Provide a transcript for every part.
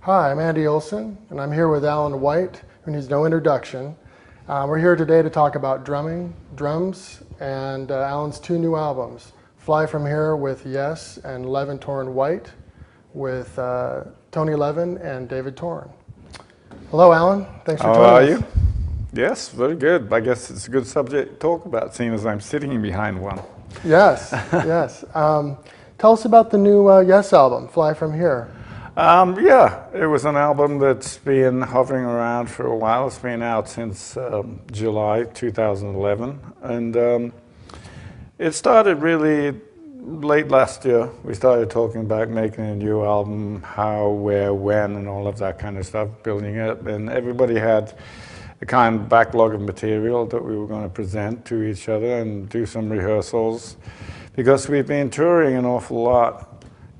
Hi, I'm Andy Olson, and I'm here with Alan White, who needs no introduction. We're here today to talk about drums, and Alan's two new albums, Fly From Here with Yes and Levin Torn White with Tony Levin and David Torn. Hello, Alan. Thanks for joining us. How are you? Yes, very good. I guess it's a good subject to talk about, seeing as I'm sitting behind one. Yes, yes. Tell us about the new Yes album, Fly From Here. Yeah, it was an album that's been hovering around for a while. It's been out since July 2011. And it started really late last year. We started talking about making a new album, how, where, when, and all of that kind of stuff, building it. And everybody had a kind of backlog of material that we were going to present to each other and do some rehearsals. Because we've been touring an awful lot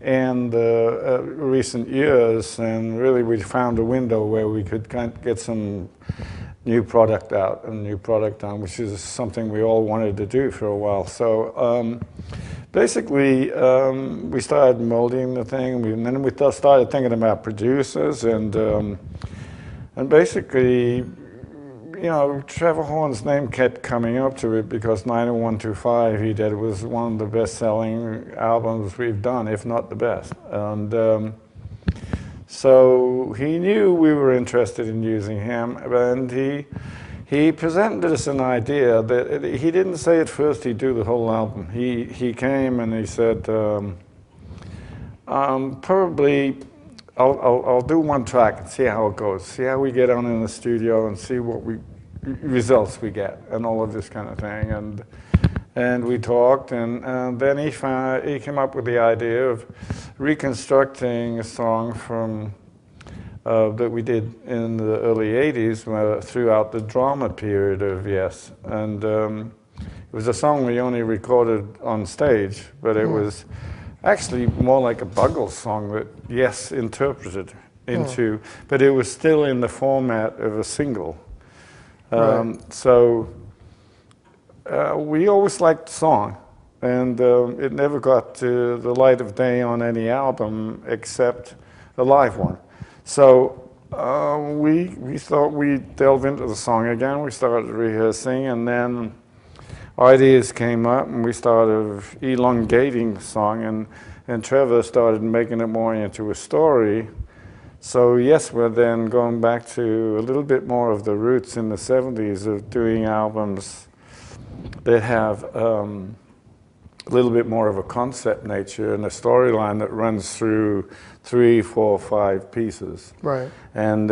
in the recent years, and really we found a window where we could kind of get some new product out and new product on, which is something we all wanted to do for a while. So basically we started molding the thing, and then we started thinking about producers, and basically, you know, Trevor Horn's name kept coming up to it because 90125 he did was one of the best-selling albums we've done, if not the best. And so he knew we were interested in using him, and he presented us an idea that he didn't say at first he'd do the whole album. He came and he said, probably I'll do one track and see how it goes, see how we get on in the studio and see what results we get and all of this kind of thing. And we talked, and then he came up with the idea of reconstructing a song from that we did in the early 80s throughout the drama period of Yes. And it was a song we only recorded on stage, but it was actually more like a Buggles song that Yes interpreted into, but it was still in the format of a single. So we always liked the song, and it never got to the light of day on any album except a live one. So we thought we'd delve into the song again. We started rehearsing, and then ideas came up, and we started elongating the song, and Trevor started making it more into a story. So yes, we're then going back to a little bit more of the roots in the 70s of doing albums that have a little bit more of a concept nature and a storyline that runs through 3, 4, 5 pieces. Right. And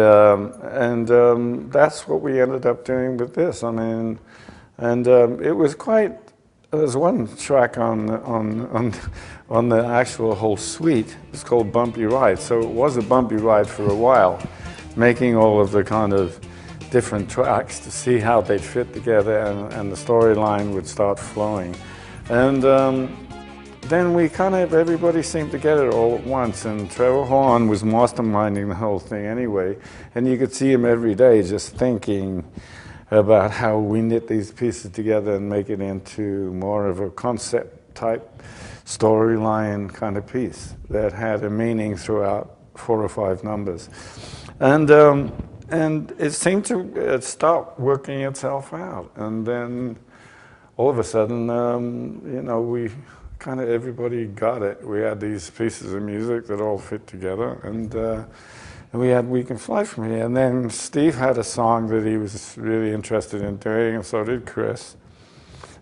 that's what we ended up doing with this. I mean, and it was quite. There's one track on the actual whole suite. It's called Bumpy Ride. So it was a bumpy ride for a while, making all of the kind of different tracks to see how they'd fit together, and the storyline would start flowing. And then we kind of, everybody seemed to get it all at once, and Trevor Horn was masterminding the whole thing anyway, and you could see him every day just thinking about how we knit these pieces together and make it into more of a concept type storyline kind of piece that had a meaning throughout 4 or 5 numbers. And it seemed to start working itself out. And then all of a sudden, you know, we kind of, everybody got it. We had these pieces of music that all fit together, and we had We Can Fly From Here. And then Steve had a song that he was really interested in doing, and so did Chris,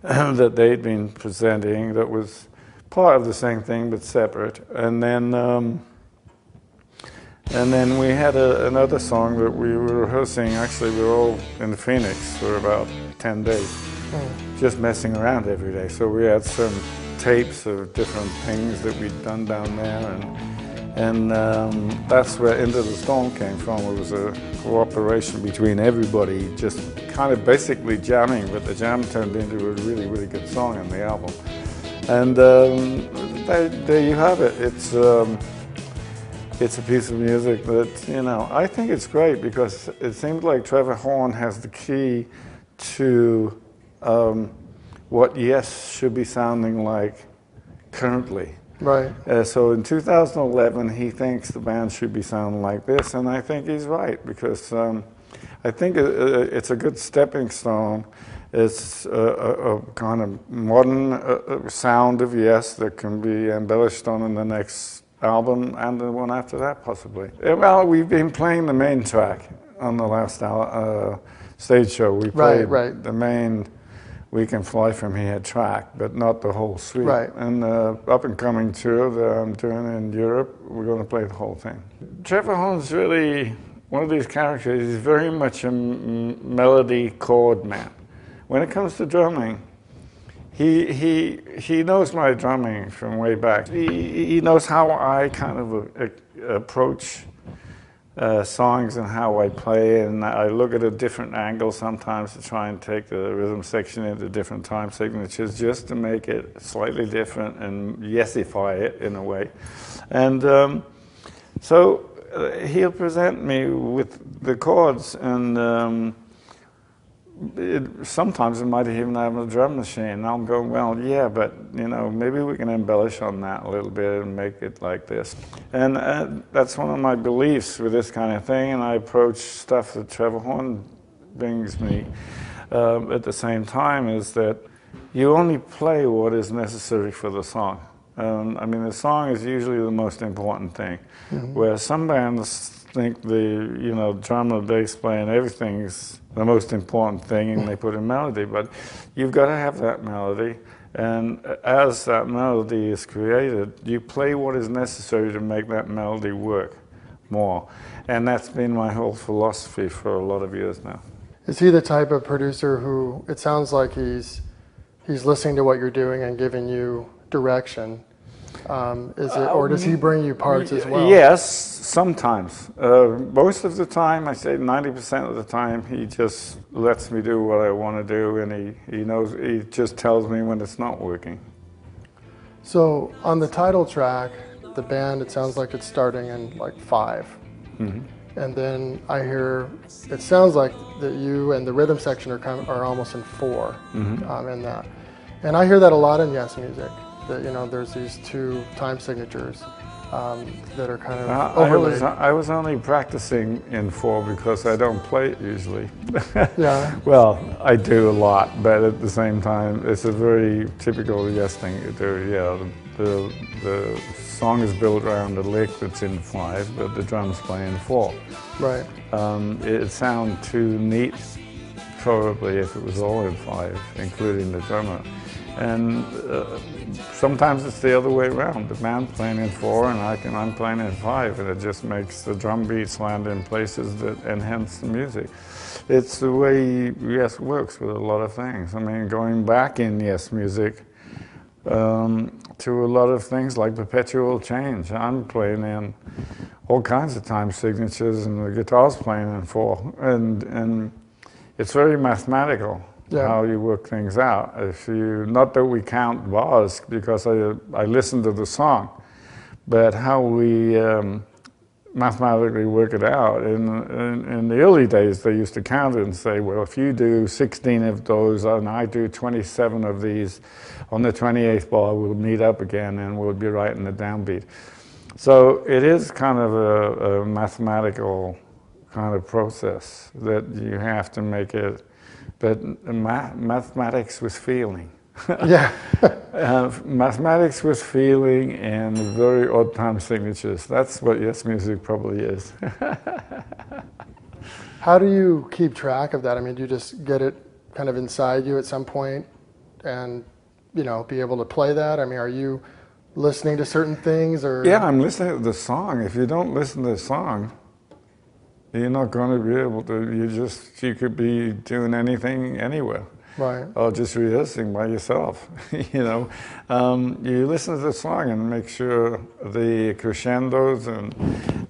that they'd been presenting, that was part of the same thing but separate. And then we had another song that we were rehearsing. Actually, we were all in Phoenix for about 10 days, just messing around every day. So we had some tapes of different things that we'd done down there, and that's where Into the Storm came from. It was a cooperation between everybody, just kind of basically jamming, but the jam turned into a really, really good song on the album. And there you have it. It's a piece of music that, you know, I think it's great because it seems like Trevor Horn has the key to what Yes should be sounding like currently. Right. So in 2011, he thinks the band should be sounding like this, and I think he's right, because I think it's a good stepping stone. It's a kind of modern sound of Yes that can be embellished on in the next album and the one after that, possibly. Well, we've been playing the main track on the last stage show. We played the main We Can Fly From Here track, but not the whole suite. Right. And the up-and-coming tour that I'm doing in Europe, we're going to play the whole thing. Trevor Horn's really one of these characters. He's very much a melody chord man. When it comes to drumming, he knows my drumming from way back. He knows how I kind of approach songs and how I play, and I look at a different angle sometimes to try and take the rhythm section into different time signatures just to make it slightly different and yesify it in a way. And so he'll present me with the chords, and sometimes it might even have a drum machine. And I'll go, well, yeah, but you know, maybe we can embellish on that a little bit and make it like this. And that's one of my beliefs with this kind of thing. And I approach stuff that Trevor Horn brings me at the same time, is that you only play what is necessary for the song. I mean, the song is usually the most important thing. Mm-hmm. Where some bands think the drum and bass playing everything's the most important thing, and they put in melody. But you've got to have that melody, and as that melody is created, you play what is necessary to make that melody work more. And that's been my whole philosophy for a lot of years now. Is he the type of producer who, it sounds like he's listening to what you're doing and giving you direction? Or does he bring you parts as well? Yes, sometimes. Most of the time, I say 90% of the time, he just lets me do what I want to do, and he just tells me when it's not working. So on the title track, the band, it sounds like it's starting in like 5. Mm-hmm. And then I hear, it sounds like that you and the rhythm section are almost in 4, mm-hmm. In that. And I hear that a lot in Yes music. That there's these 2 time signatures that are kind of overlaid. I was only practicing in 4 because I don't play it usually. Yeah. Well, I do a lot, but at the same time, it's a very typical Yes thing to do. Yeah, the song is built around a lick that's in 5, but the drums play in 4. Right. It'd sound too neat, probably, if it was all in 5, including the drummer. And sometimes it's the other way around. The band's playing in 4 and I'm playing in 5, and it just makes the drum beats land in places that enhance the music. It's the way Yes works with a lot of things. I mean, going back in Yes music to a lot of things like perpetual change. I'm playing in all kinds of time signatures, and the guitar's playing in 4, and it's very mathematical. Yeah. How you work things out. Not that we count bars, because I listen to the song, but how we mathematically work it out. In the early days, they used to count it and say, well, if you do 16 of those and I do 27 of these, on the 28th bar we'll meet up again and we'll be right in the downbeat. So it is kind of a mathematical kind of process that you have to make it. But mathematics with feeling. Yeah. Mathematics with feeling and very odd time signatures. That's what Yes music probably is. How do you keep track of that? I mean, do you just get it kind of inside you at some point and, be able to play that? I mean, are you listening to certain things, or? Yeah, I'm listening to the song. If you don't listen to the song, you're not going to be able to, you could be doing anything anywhere. Right. Or just rehearsing by yourself, You listen to the song and make sure the crescendos and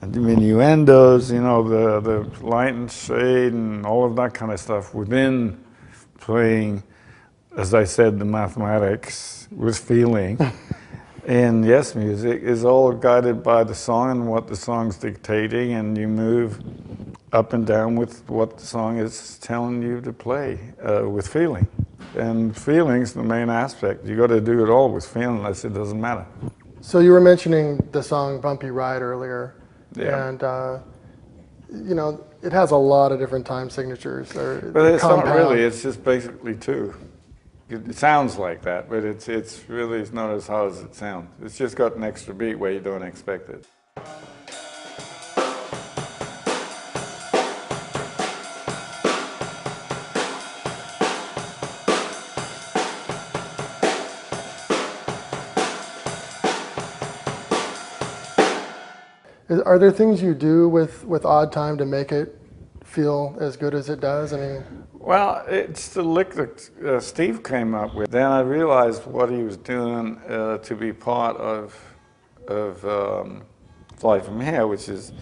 the diminuendos, the light and shade and all of that kind of stuff within playing, as I said, the mathematics with feeling. In Yes music is all guided by the song and what the song's dictating, and you move up and down with what the song is telling you to play with feeling. And feeling's the main aspect. You got to do it all with feeling, unless it doesn't matter. So you were mentioning the song "Bumpy Ride" earlier, Yeah. and you know it has a lot of different time signatures or But it's not really. compound. It's just basically two. It sounds like that, but it's really not as hard as it sounds. It's just got an extra beat where you don't expect it. Are there things you do with odd time to make it feel as good as it does? I mean, Well, it's the lick that Steve came up with. Then I realized what he was doing to be part of Fly From Here, which is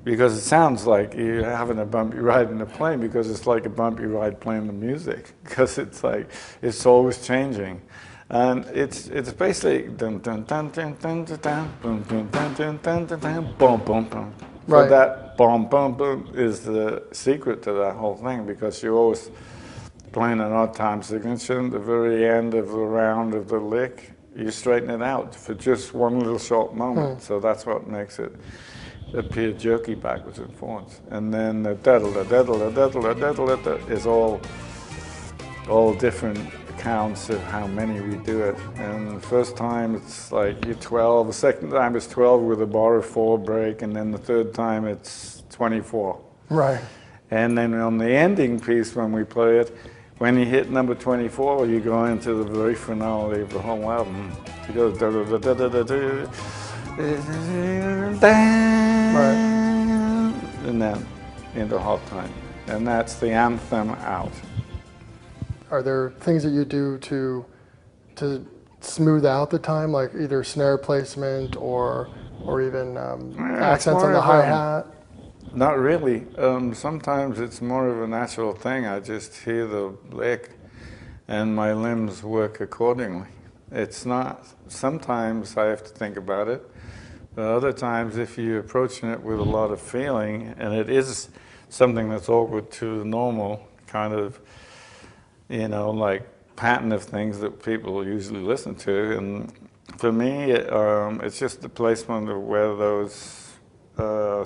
because it sounds like you're having a bumpy ride in a plane, because it's like a bumpy ride playing the music, because it's like it's always changing. And it's basically dun dun dun dun dun dun dun boom boom dun dun dun dun dun boom boom boom. So Right. that boom boom boom is the secret to that whole thing, because you're always playing an odd time signature. At the very end of the round of the lick, you straighten it out for just one little short moment. So that's what makes it appear jerky backwards and forwards. And then the daddle is all different counts of how many we do it. And the first time it's like you're 12, the second time it's 12 with a bar of 4 break, and then the third time it's 24. right. And then on the ending piece when we play it, when you hit number 24, you go into the very finale of the whole album. You go da da da da da da and then into half time. And that's the anthem out. Are there things that you do to smooth out the time, like either snare placement or even accents on the hi-hat? Not really. Sometimes it's more of a natural thing. I just hear the lick and my limbs work accordingly. It's not, sometimes I have to think about it, but other times if you're approaching it with a lot of feeling, and it is something that's awkward to the normal kind of, you know, like pattern of things that people usually listen to. And for me, it's just the placement of where those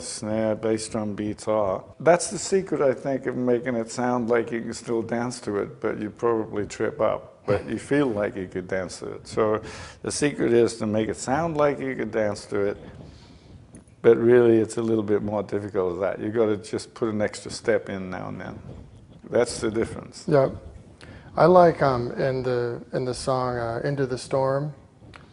snare, bass drum beats are. That's the secret, I think, of making it sound like you can still dance to it, but you probably trip up, but you feel like you could dance to it. So the secret is to make it sound like you could dance to it, but really it's a little bit more difficult than that. You've got to just put an extra step in now and then. That's the difference. Yeah. I like in the song "Into the Storm,"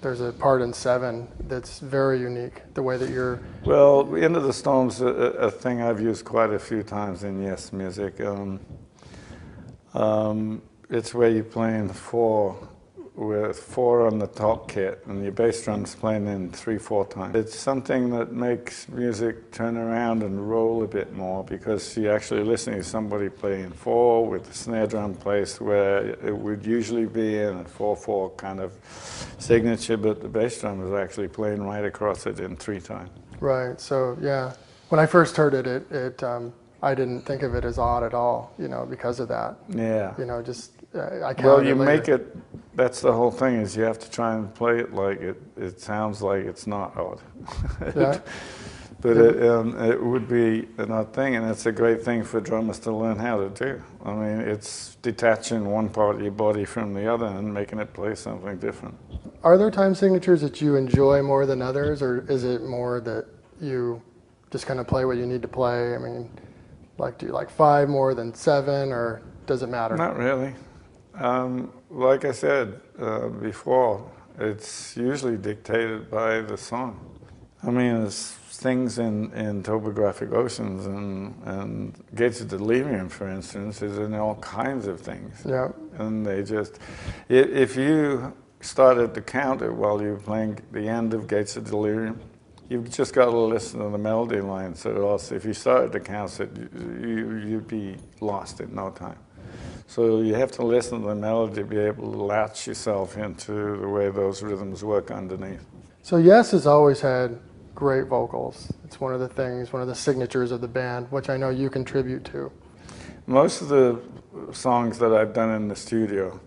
there's a part in 7 that's very unique. The way that you're Well, Into the Storm's a thing I've used quite a few times in Yes music. It's where you're playing 4 with 4 on the top kit, and your bass drum's playing in 3/4 time. It's something that makes music turn around and roll a bit more, because you're actually listening to somebody playing 4 with the snare drum placed where it would usually be in a 4/4 kind of signature, but the bass drum is actually playing right across it in 3 time. right. So yeah, when I first heard it I didn't think of it as odd at all, you know, because of that. Yeah. You know, just I counted Well, you it later. make it, that's the whole thing, is you have to try and play it like it sounds like it's not odd. Yeah. But it would be an odd thing, and it's a great thing for drummers to learn how to do. I mean, it's detaching one part of your body from the other and making it play something different. Are there time signatures that you enjoy more than others, or is it more that you just kind of play what you need to play? I mean, like, do you like 5 more than 7, or does it matter? Not really. Like I said before, it's usually dictated by the song. I mean, there's things in Topographic Oceans and Gates of Delirium, for instance, is in all kinds of things. Yeah. And they just, if you started to count it while you were playing the end of Gates of Delirium, you've just got to listen to the melody line. So also, if you started to count it, you'd be lost in no time. So you have to listen to the melody to be able to latch yourself into the way those rhythms work underneath. So Yes has always had great vocals. It's one of the things, one of the signatures of the band, which I know you contribute to. Most of the songs that I've done in the studio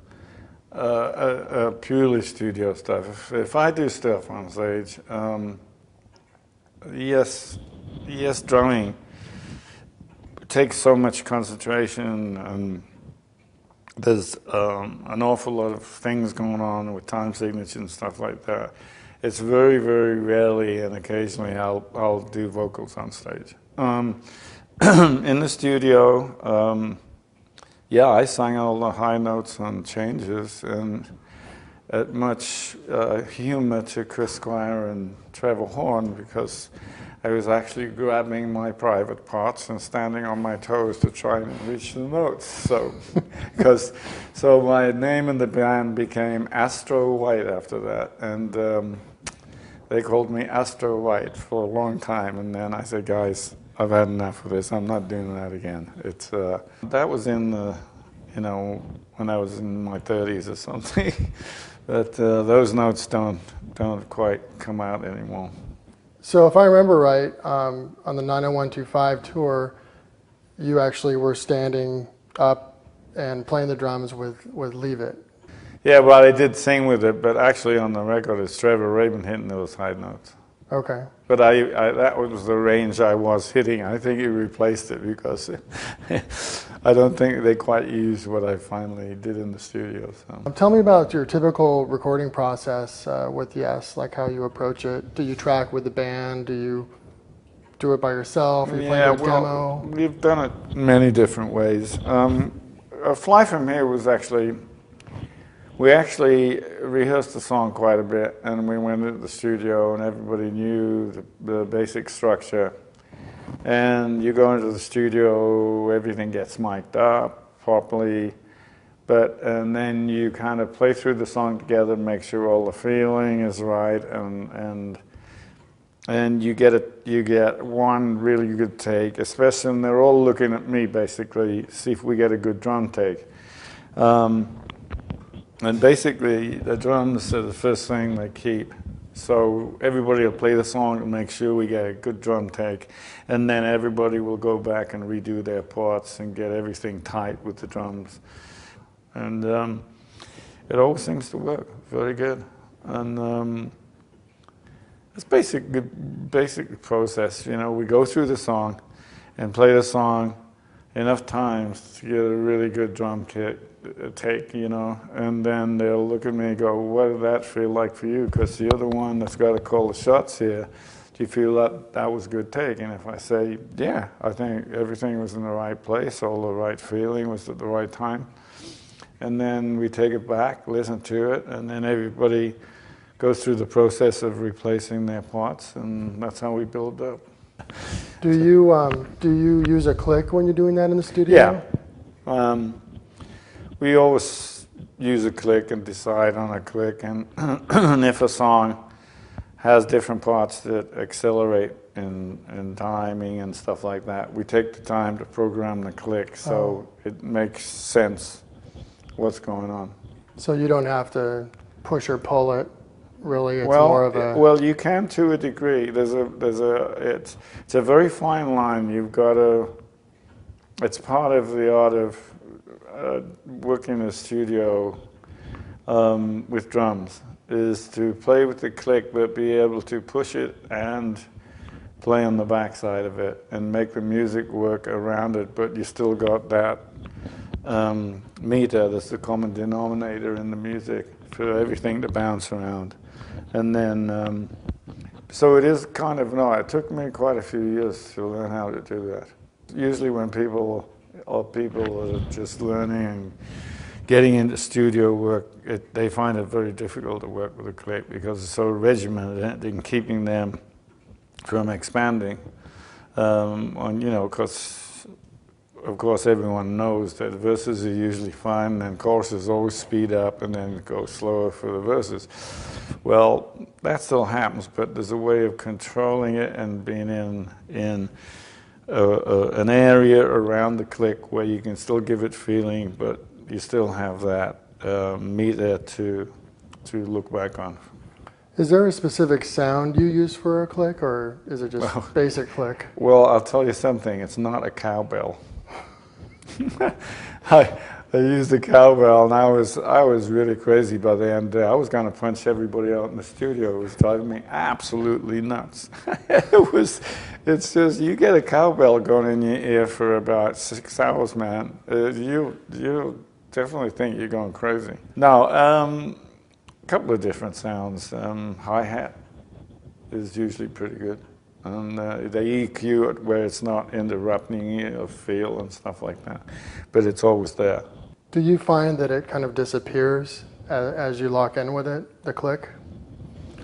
purely studio stuff. If I do stuff on stage, yes, drumming takes so much concentration, and there's an awful lot of things going on with time signature and stuff like that. It's very, very rarely, and occasionally I'll do vocals on stage. In the studio, yeah, I sang all the high notes on changes, and at much humor to Chris Squire and Trevor Horn, because I was actually grabbing my private parts and standing on my toes to try and reach the notes. So, so my name in the band became Astro White after that, and they called me Astro White for a long time. And then I said, guys, I've had enough of this. I'm not doing that again. It's that was in the, you know, when I was in my 30s or something. But those notes don't quite come out anymore. So if I remember right, on the 90125 tour, you actually were standing up and playing the drums with Leave It. Yeah, well, I did sing with it, but actually on the record it's Trevor Rabin hitting those high notes. Okay. But I that was the range I was hitting. I think he replaced it because I don't think they quite used what I finally did in the studio. So. Tell me about your typical recording process with Yes, like how you approach it. Do you track with the band? Do you do it by yourself? Are you playing a demo? We've done it many different ways. Fly From Here was actually, we actually rehearsed the song quite a bit, and we went into the studio and everybody knew the basic structure. And you go into the studio, everything gets mic'd up properly, and then you kind of play through the song together, make sure all the feeling is right, and you get one really good take, especially when they're all looking at me basically, see if we get a good drum take. And basically, the drums are the first thing they keep. So everybody will play the song and make sure we get a good drum take. And then everybody will go back and redo their parts and get everything tight with the drums. And it always seems to work very good. And it's basic process. You know, we go through the song and play the song enough times to get a really good drum take, you know, and then they'll look at me and go, what did that feel like for you? Because you're the one that's got to call the shots here. Do you feel that was a good take? And if I say, yeah, I think everything was in the right place, all the right feeling was at the right time. And then we take it back, listen to it, and then everybody goes through the process of replacing their parts, and that's how we build up. Do you use a click when you're doing that in the studio? Yeah. We always use a click and decide on a click, and if a song has different parts that accelerate in timing and stuff like that, we take the time to program the click so it makes sense what's going on. So you don't have to push or pull it, really? It's more of a... Well, you can to a degree. It's a very fine line. You've got to... It's part of the art of working in a studio with drums, is to play with the click but be able to push it and play on the backside of it and make the music work around it, but you still got that meter that's the common denominator in the music for everything to bounce around. And then, so it is kind of, no, it took me quite a few years to learn how to do that. Usually when people are just learning and getting into studio work, they find it very difficult to work with a click because it's so regimented in keeping them from expanding. You know, because of course everyone knows that verses are usually fine, and choruses always speed up and then go slower for the verses. Well, that still happens, but there's a way of controlling it and being in an area around the click where you can still give it feeling, but you still have that meter to look back on. Is there a specific sound you use for a click, or is it just basic click? Well, I'll tell you something. It's not a cowbell. I used the cowbell, and I was really crazy by the end. I was going to punch everybody out in the studio. It was driving me absolutely nuts. It's just, you get a cowbell going in your ear for about 6 hours, man. You definitely think you're going crazy. Now, a couple of different sounds. Hi-hat is usually pretty good. And they EQ it where it's not interrupting your feel and stuff like that. But it's always there. Do you find that it kind of disappears as you lock in with it, the click?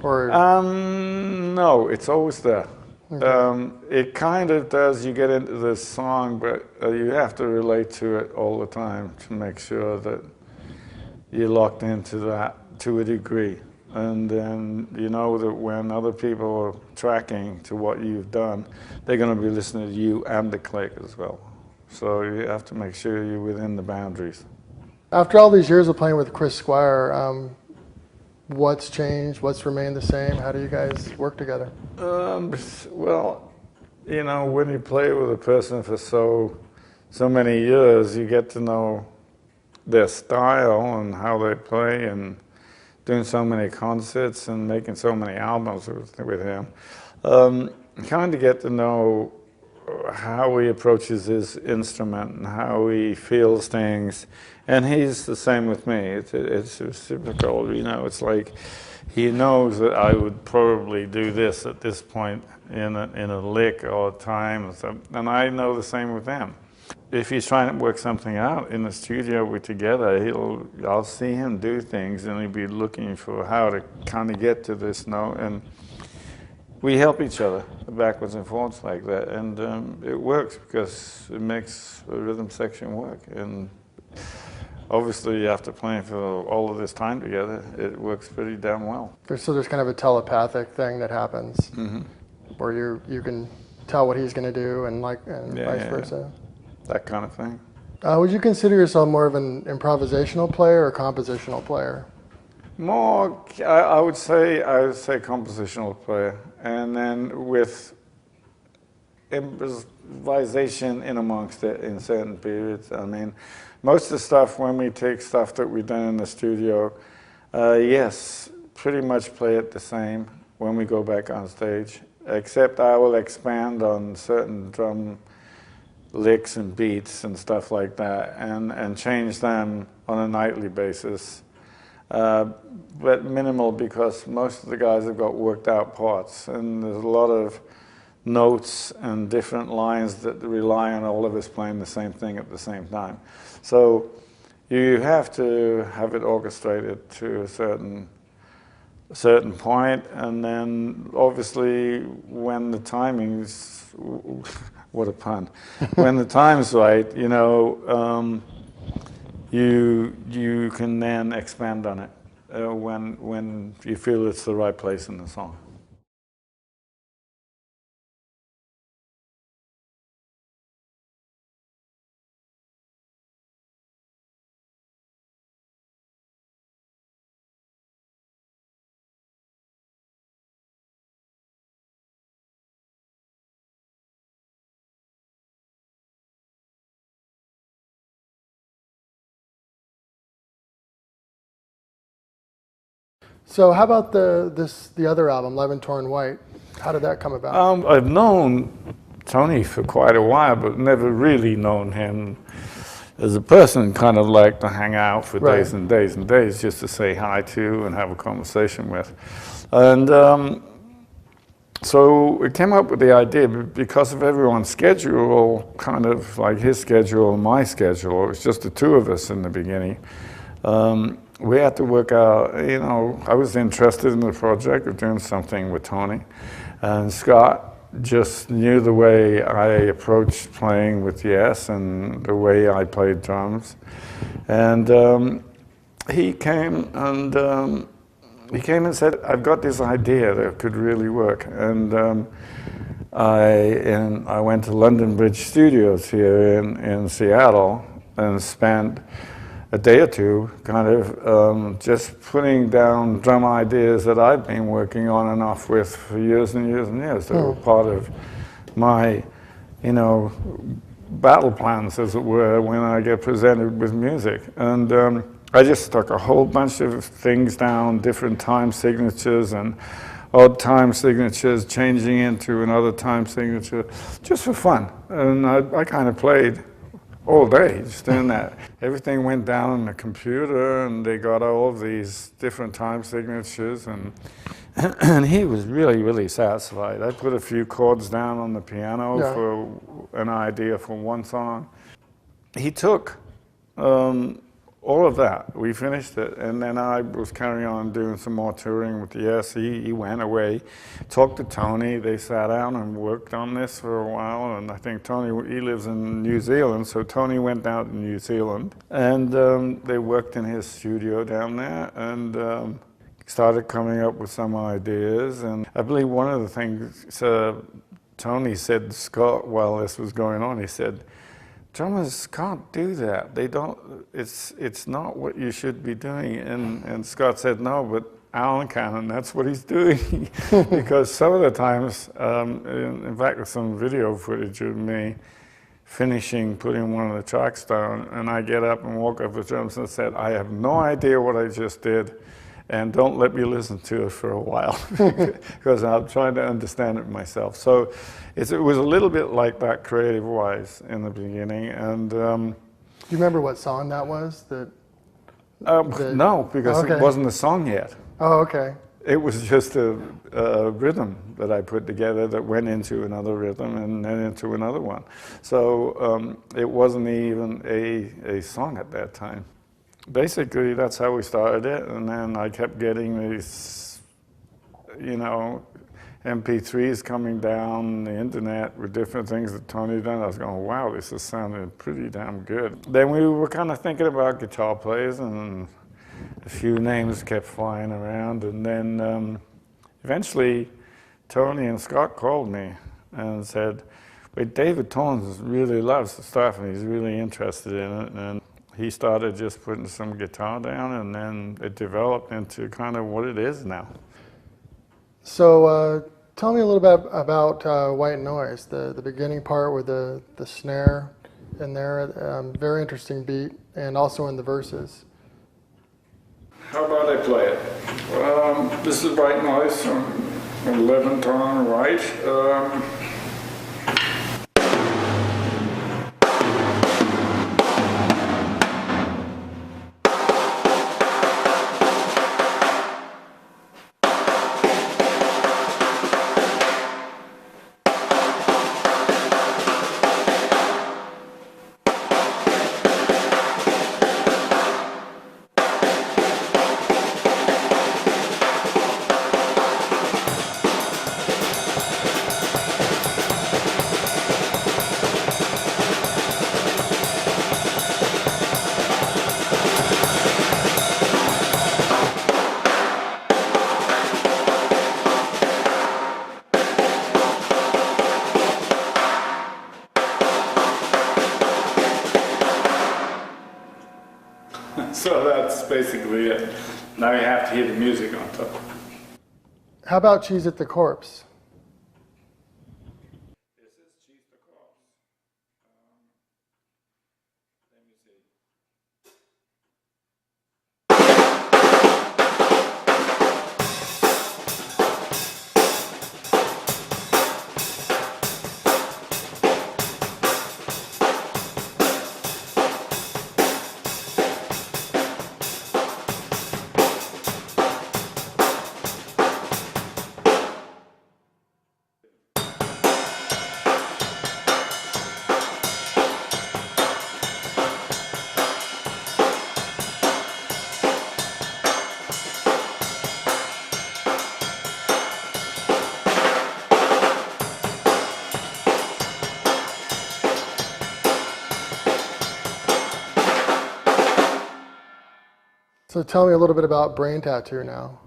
Or no, it's always there. Okay. It kind of does, you get into this song, but you have to relate to it all the time to make sure that you're locked into that to a degree. And then you know that when other people are tracking to what you've done, they're going to be listening to you and the click as well. So you have to make sure you're within the boundaries. After all these years of playing with Chris Squire, what's changed? What's remained the same? How do you guys work together? Well, you know, when you play with a person for so many years, you get to know their style and how they play, and doing so many concerts and making so many albums with him. Kind of get to know how he approaches his instrument and how he feels things, and he's the same with me. It's reciprocal, you know. It's like he knows that I would probably do this at this point in a lick or time, and I know the same with him. If he's trying to work something out in the studio together, I'll see him do things, and he'll be looking for how to kind of get to this note, and we help each other backwards and forwards like that, and it works because it makes a rhythm section work. And obviously, after playing for all of this time together, it works pretty damn well. So there's kind of a telepathic thing that happens, where you can tell what he's going to do, and vice versa. That kind of thing. Would you consider yourself more of an improvisational player or compositional player? More, I would say compositional player, and then with improvisation in amongst it in certain periods. I mean, most of the stuff, when we take stuff that we've done in the studio, yes, pretty much play it the same when we go back on stage, except I will expand on certain drum licks and beats and stuff like that, and change them on a nightly basis. But minimal, because most of the guys have got worked out parts, and there's a lot of notes and different lines that rely on all of us playing the same thing at the same time. So you have to have it orchestrated to a certain point, and then obviously when the timing's what a pun. When the time's right, you know, you can then expand on it when you feel it's the right place in the song. So how about the other album, Love and Torn White? How did that come about? I've known Tony for quite a while, but never really known him as a person. Kind of like to hang out for days and days and days just to say hi to and have a conversation with. And so we came up with the idea because of everyone's schedule, kind of like his schedule and my schedule. It was just the two of us in the beginning. We had to work out, you know, I was interested in the project of doing something with Tony, and Scott just knew the way I approached playing with Yes and the way I played drums. And he came and said, I've got this idea that could really work. And I went to London Bridge Studios here in Seattle and spent a day or two kind of just putting down drum ideas that I've been working on and off with for years and years and years. They were part of my, you know, battle plans, as it were, when I get presented with music. And I just stuck a whole bunch of things down, different time signatures and odd time signatures, changing into another time signature, just for fun. And I kind of played all day, just doing that. Everything went down on the computer, and they got all of these different time signatures, and he was really, really satisfied. I put a few chords down on the piano for an idea for one song. He took all of that. We finished it, and then I was carrying on doing some more touring with the Yes. He went away, talked to Tony. They sat down and worked on this for a while, and I think Tony, he lives in New Zealand, so Tony went down to New Zealand, and they worked in his studio down there, and started coming up with some ideas. And I believe one of the things Tony said to Scott while this was going on, he said, "Drummers can't do that. They don't. It's not what you should be doing." And Scott said, "No, but Alan can, and that's what he's doing." Because some of the times, in fact, there's some video footage of me finishing putting one of the tracks down, and I get up and walk up the drums and said, "I have no idea what I just did, and don't let me listen to it for a while," because I'm trying to understand it myself. So it was a little bit like that creative-wise in the beginning. And do you remember what song that was? No, because it wasn't a song yet. Oh, okay. It was just a rhythm that I put together that went into another rhythm and then into another one. So it wasn't even a song at that time. Basically, that's how we started it, and then I kept getting these, MP3s coming down the internet with different things that Tony done. I was going, wow, this is sounding pretty damn good. Then we were kind of thinking about guitar players, and a few names kept flying around, and then eventually Tony and Scott called me and said, "Wait, David Torrance really loves the stuff, and he's really interested in it." And he started just putting some guitar down, and then it developed into kind of what it is now. So tell me a little bit about White Noise, the beginning part with the snare in there, very interesting beat, and also in the verses. How about I play it? This is White Noise from 11 tone right. So that's basically it. Now you have to hear the music on top. How about Cheese at the Corpse? This is Cheese the Corpse. Let me see. So tell me a little bit about Brain Tattoo now.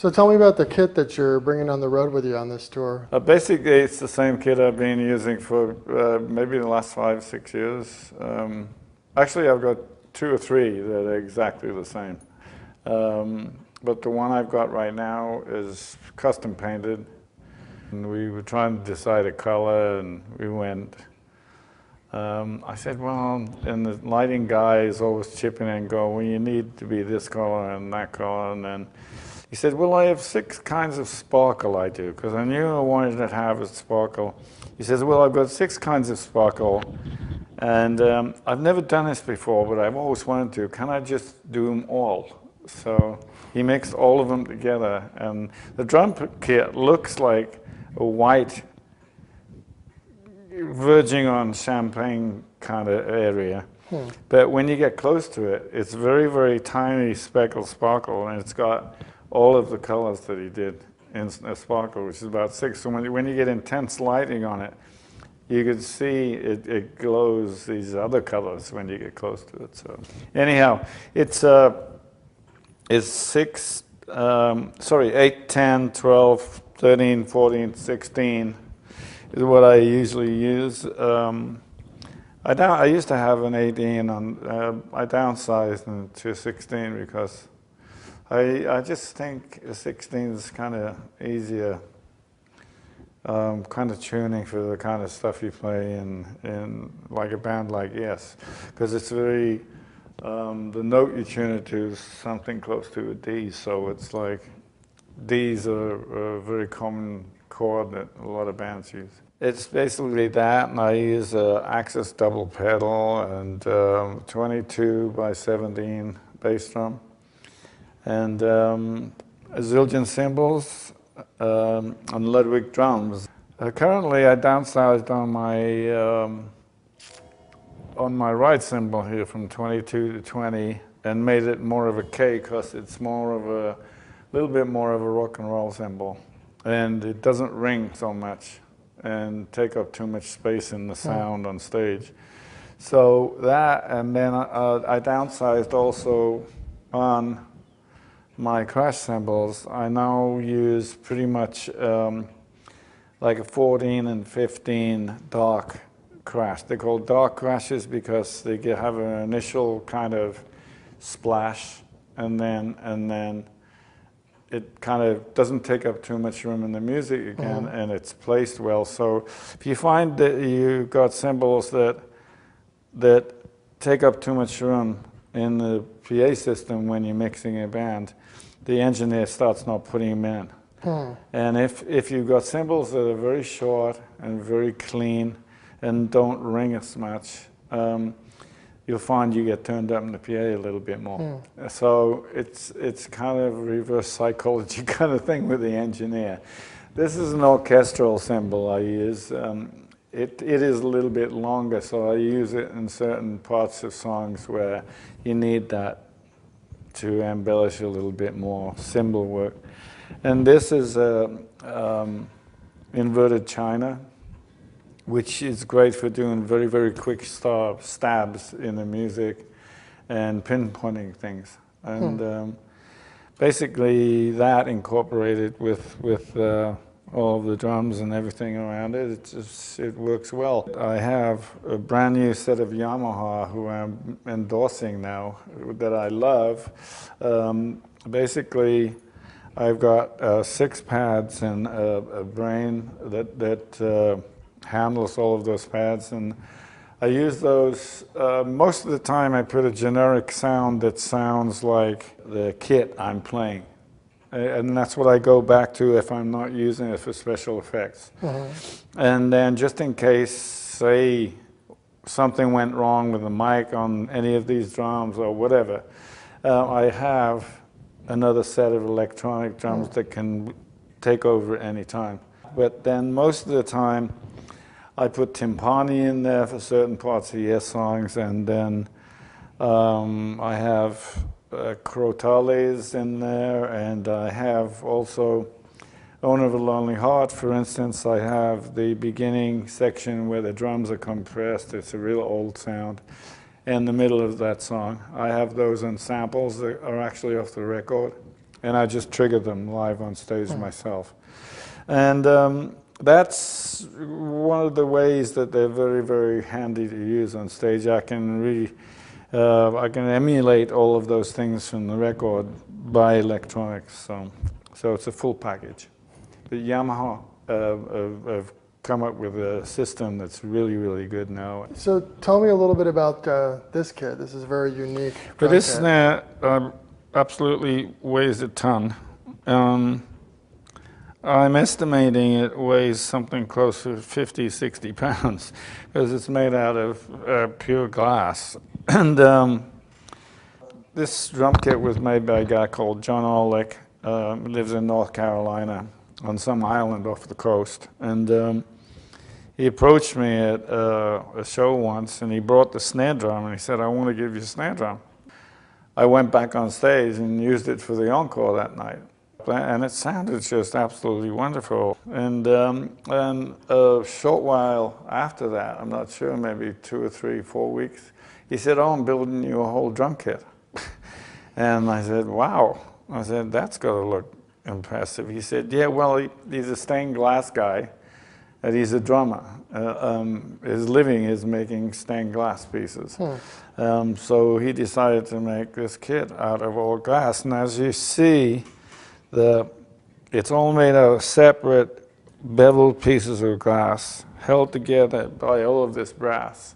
So tell me about the kit that you're bringing on the road with you on this tour. Basically, it's the same kit I've been using for maybe the last 5, 6 years. Actually, I've got 2 or 3 that are exactly the same. But the one I've got right now is custom painted. And we were trying to decide a color, and we went. I said, well, and the lighting guy is always chipping in and going, well, you need to be this color and that color. And then he said, well, I have 6 kinds of sparkle I do, because I knew I wanted to have a sparkle. He says, well, I've got 6 kinds of sparkle, and I've never done this before, but I've always wanted to. Can I just do them all? So he mixed all of them together, and the drum kit looks like a white, verging on champagne kind of area. But when you get close to it, it's very, very tiny speckle sparkle, and it's got all of the colors that he did in a sparkle, which is about 6. So when you get intense lighting on it, you can see it glows these other colors when you get close to it. So anyhow, it's 8, 10, 12, 13, 14, 16 is what I usually use. I used to have an 18 on. I downsized to a 16 because I just think a 16 is kind of easier, kind of tuning for the kind of stuff you play in like a band like Yes, because it's very, the note you tune it to is something close to a D, so it's like Ds are a very common chord that a lot of bands use. It's basically that, and I use an Axis double pedal and 22 by 17 bass drum. And a zillion cymbals and Ludwig drums. Currently, I downsized on my right cymbal here from 22 to 20 and made it more of a K because it's more of a little bit more of a rock and roll cymbal, and it doesn't ring so much and take up too much space in the sound on stage. So that, and then I downsized also on my crash cymbals. I now use pretty much like a 14 and 15 dark crash. They're called dark crashes because they have an initial kind of splash, and then it kind of doesn't take up too much room in the music again, and it's placed well. So if you find that you've got cymbals that take up too much room in the PA system when you're mixing a band, the engineer starts not putting them in. And if you've got cymbals that are very short and very clean and don't ring as much, you'll find you get turned up in the PA a little bit more. So it's kind of a reverse psychology kind of thing with the engineer. This is an orchestral cymbal I use. It is a little bit longer, so I use it in certain parts of songs where you need that to embellish a little bit more cymbal work. And this is inverted China, which is great for doing very, very quick stabs in the music and pinpointing things. And basically that incorporated with all of the drums and everything around it, it works well. I have a brand new set of Yamaha, who I'm endorsing now, that I love. Basically, I've got 6 pads and a brain that handles all of those pads, and I use those. Most of the time I put a generic sound that sounds like the kit I'm playing. And that's what I go back to if I'm not using it for special effects. And then just in case, say, something went wrong with the mic on any of these drums or whatever, I have another set of electronic drums that can take over at any time. But then most of the time, I put timpani in there for certain parts of Yes songs, and then I have crotales in there, and I have also Owner of a Lonely Heart, for instance. I have the beginning section where the drums are compressed. It's a real old sound. In the middle of that song, I have those on samples that are actually off the record. and I just trigger them live on stage myself. And that's one of the ways that they're very, very handy to use on stage. I can emulate all of those things from the record by electronics. So it's a full package. But Yamaha have come up with a system that's really, really good now. So tell me a little bit about this kit. This is very unique. But this snare absolutely weighs a ton. I'm estimating it weighs something close to 50, 60 pounds because it's made out of pure glass. And this drum kit was made by a guy called John Orlick, who lives in North Carolina on some island off the coast. And he approached me at a show once, and he brought the snare drum, and he said, "I want to give you a snare drum." I went back on stage and used it for the encore that night. And it sounded just absolutely wonderful. And a short while after that, I'm not sure, maybe 2 or 3, 4 weeks, he said, "Oh, I'm building you a whole drum kit." And I said, "Wow." I said, "That's got to look impressive." He said, "Yeah, well, he's a stained glass guy, and he's a drummer. His living is making stained glass pieces." So he decided to make this kit out of all glass. And as you see, it's all made out of separate beveled pieces of glass held together by all of this brass.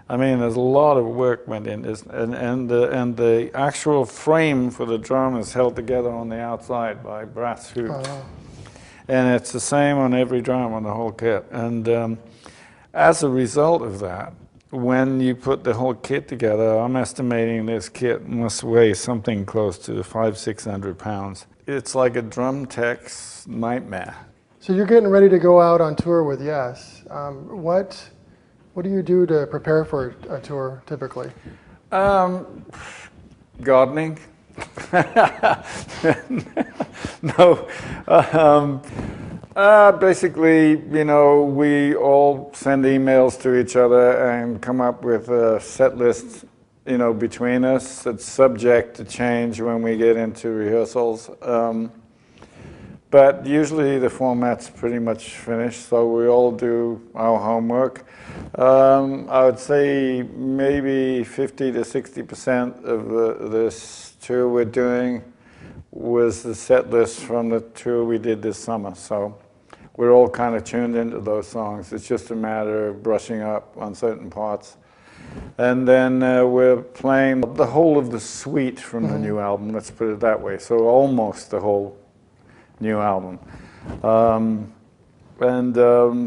I mean, there's a lot of work went in this, and the actual frame for the drum is held together on the outside by brass hoops. Oh. And it's the same on every drum on the whole kit. And as a result of that, when you put the whole kit together, I'm estimating this kit must weigh something close to 500-600 pounds. It's like a drum tech's nightmare. So you're getting ready to go out on tour with Yes. What do you do to prepare for a tour typically? Gardening. No. Basically, you know, we all send emails to each other and come up with a set list, you know, between us. It's subject to change when we get into rehearsals. But usually the format's pretty much finished, so we all do our homework. I would say maybe 50 to 60% of this tour we're doing was the set list from the tour we did this summer. So we're all kind of tuned into those songs. It's just a matter of brushing up on certain parts. And then we're playing the whole of the suite from the new album, let's put it that way. So almost the whole new album.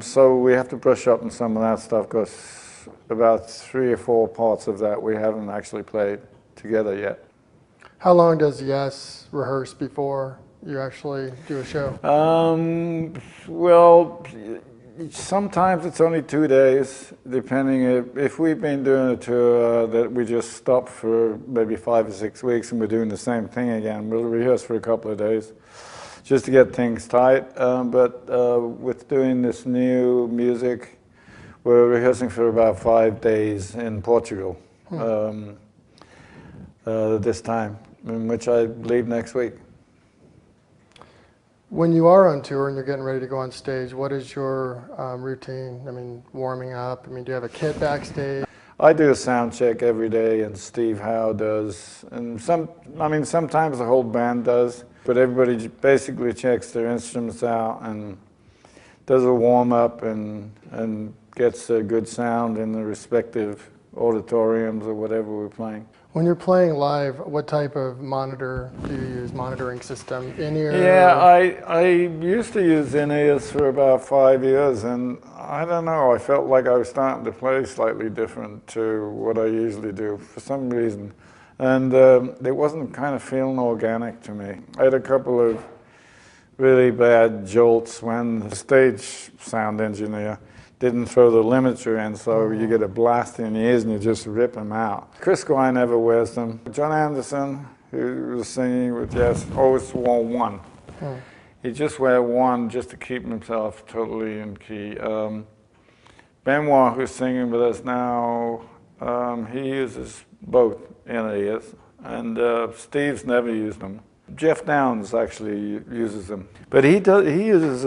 So we have to brush up on some of that stuff because about 3 or 4 parts of that we haven't actually played together yet. How long does Yes rehearse before you actually do a show? Well, sometimes it's only 2 days, depending if we've been doing a tour that we just stop for maybe 5 or 6 weeks and we're doing the same thing again. We'll rehearse for a couple of days just to get things tight. But with doing this new music, we're rehearsing for about 5 days in Portugal this time, in which I leave next week. When you are on tour and you're getting ready to go on stage, what is your routine? I mean, warming up. I mean, do you have a kit backstage? I do a sound check every day, and Steve Howe does, and sometimes the whole band does. But everybody basically checks their instruments out and does a warm up and gets a good sound in the respective auditoriums or whatever we're playing. When you're playing live, what type of monitor do you use? Monitoring system, in-ear? Yeah, I used to use in-ears for about 5 years, and I don't know, I felt like I was starting to play slightly different to what I usually do for some reason. And it wasn't kind of feeling organic to me. I had a couple of really bad jolts when the stage sound engineer didn't throw the limiter in, so you get a blast in the ears and you just rip them out. Chris Squire never wears them. John Anderson, who was singing with Yes, always wore one. He just wear one just to keep himself totally in key. Benoit, who's singing with us now, he uses both in ears, and Steve's never used them. Jeff Downs actually uses them, but he uses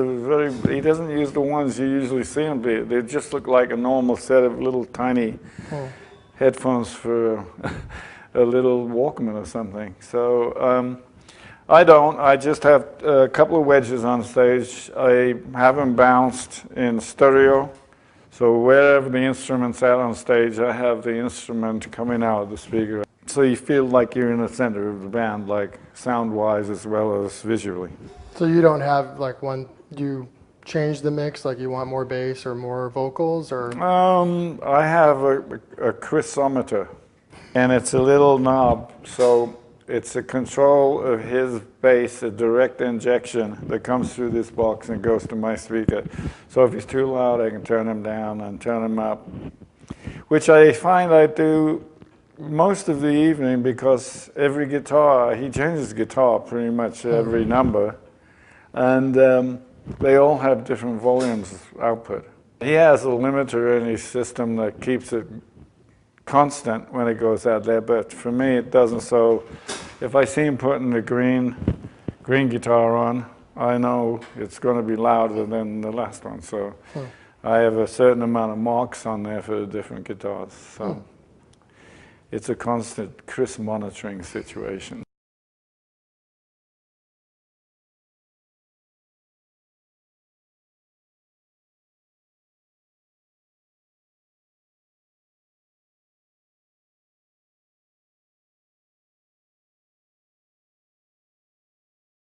he doesn't use the ones you usually see him be. They just look like a normal set of little tiny headphones for a little Walkman or something. So I don't. I just have a couple of wedges on stage. I have them bounced in stereo. So wherever the instrument's at on stage, I have the instrument coming out of the speaker. So you feel like you're in the center of the band, like sound-wise as well as visually. So you don't have like one, you change the mix, like you want more bass or more vocals, or? I have a chrysometer, and it's a little knob, so it's a control of his bass, a direct injection that comes through this box and goes to my speaker. So if he's too loud, I can turn him down and turn him up, which I find I do most of the evening, because every guitar, he changes guitar pretty much every number, and they all have different volumes output. He has a limiter in his system that keeps it constant when it goes out there, but for me it doesn't. So if I see him putting the green guitar on, I know it's going to be louder than the last one. So I have a certain amount of marks on there for the different guitars. So it's a constant crisp monitoring situation.